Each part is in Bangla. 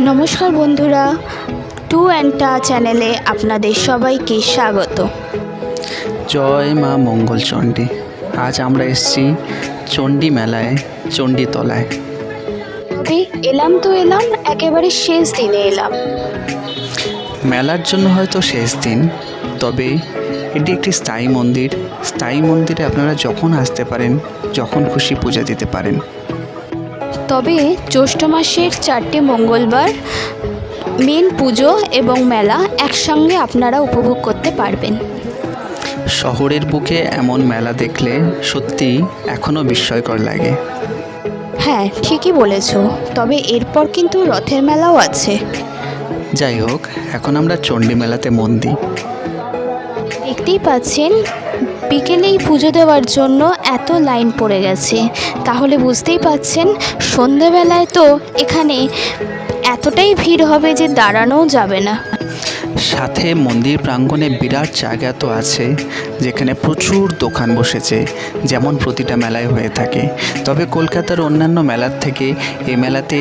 নমস্কার বন্ধুরা, টু অ্যান্ড টা চ্যানেলে আপনাদের সবাইকে স্বাগত। জয় মা মঙ্গলচণ্ডী। আজ আমরা এসেছি চণ্ডী মেলায়, চণ্ডীতলায়। তবে এলাম একেবারে শেষ দিনে এলাম। মেলার জন্য হয়তো শেষ দিন, তবে এটি একটি স্থায়ী মন্দির। স্থায়ী মন্দিরে আপনারা যখন আসতে পারেন, যখন খুশি পূজা দিতে পারেন। তবে জ্যৈষ্ঠ মাসের 4টে মঙ্গলবার মেন পুজো এবং মেলা একসঙ্গে আপনারা উপভোগ করতে পারবেন। শহরের বুকে এমন মেলা দেখলে সত্যি এখনও বিস্ময়কর লাগে। হ্যাঁ, ঠিকই বলেছ। তবে এরপর কিন্তু রথের মেলাও আছে। যাই হোক, এখন আমরা চণ্ডী মেলাতে মন দিই। দেখতেই পাচ্ছেন বিকেলেই পুজো দেওয়ার জন্য এত লাইন পড়ে গেছে, তাহলে বুঝতেই পাচ্ছেন সন্ধেবেলায় তো এখানে এতটাই ভিড় হবে যে দাঁড়ানোও যাবে না। সাথে মন্দির প্রাঙ্গণে বিরাট জায়গা তো আছে, যেখানে প্রচুর দোকান বসেছে, যেমন প্রতিটা মেলায় হয়ে থাকে। তবে কলকাতার অন্যান্য মেলার থেকে এই মেলাতে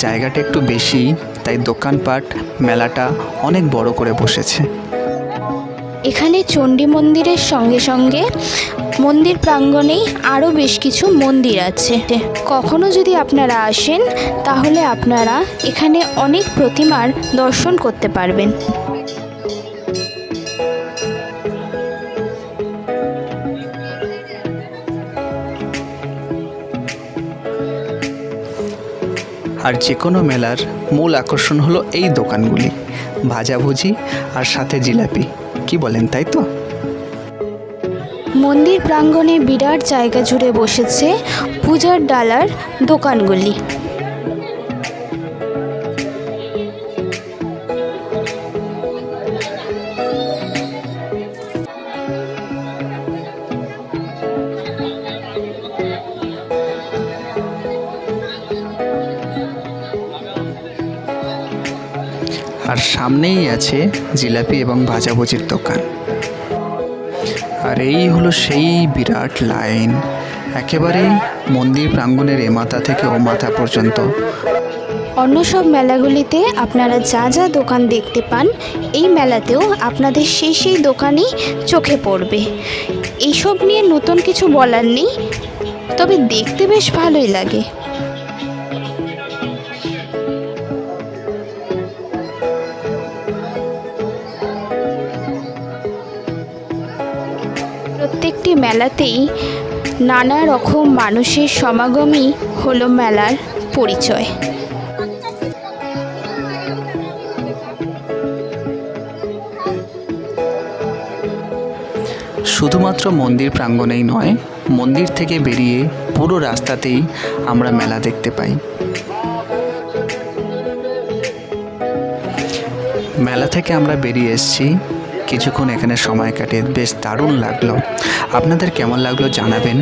জায়গাটা একটু বেশি, তাই দোকানপাট মেলাটা অনেক বড় করে বসেছে। এখানে চণ্ডী মন্দিরের সঙ্গে সঙ্গে মন্দির প্রাঙ্গণেই আরও বেশ কিছু মন্দির আছে। কখনো যদি আপনারা আসেন তাহলে আপনারা এখানে অনেক প্রতিমার দর্শন করতে পারবেন। আর যে কোনো মেলার মূল আকর্ষণ হলো এই দোকানগুলি, ভাজাভুজি আর সাথে জিলাপি। কি বলেন, তাই তো? মন্দির প্রাঙ্গণে বিরাট জায়গা জুড়ে বসেছে পূজার ডালার দোকানগুলি। আর সামনেই আছে জিলাপি এবং ভাজাভুজির দোকান। আর এই হলো সেই বিরাট লাইন, একেবারে মন্দির প্রাঙ্গণের এ মাথা থেকে ও মাথা পর্যন্ত। অন্য সব মেলাগুলিতে আপনারা যা যা দোকান দেখতে পান, এই মেলাতেও আপনাদের সেই দোকানই চোখে পড়বে। এইসব নিয়ে নতুন কিছু বলার নেই, তবে দেখতে বেশ ভালোই লাগে। প্রত্যেকটি মেলাতেই নানা রকম মানুষের সমাগমই হলো মেলার পরিচয়। শুধুমাত্র মন্দির প্রাঙ্গণেই নয়, মন্দির থেকে বেরিয়ে পুরো রাস্তাতেই আমরা মেলা দেখতে পাই। মেলা থেকে আমরা বেরিয়ে এসেছি, কিছুক্ষণ এখানে সময় কাটিয়ে বেশ দারুণ লাগলো। আপনাদের কেমন লাগলো জানাবেন।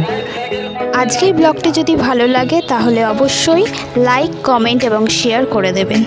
আজকের ব্লগটি যদি ভালো লাগে তাহলে অবশ্যই লাইক, কমেন্ট এবং শেয়ার করে দেবেন।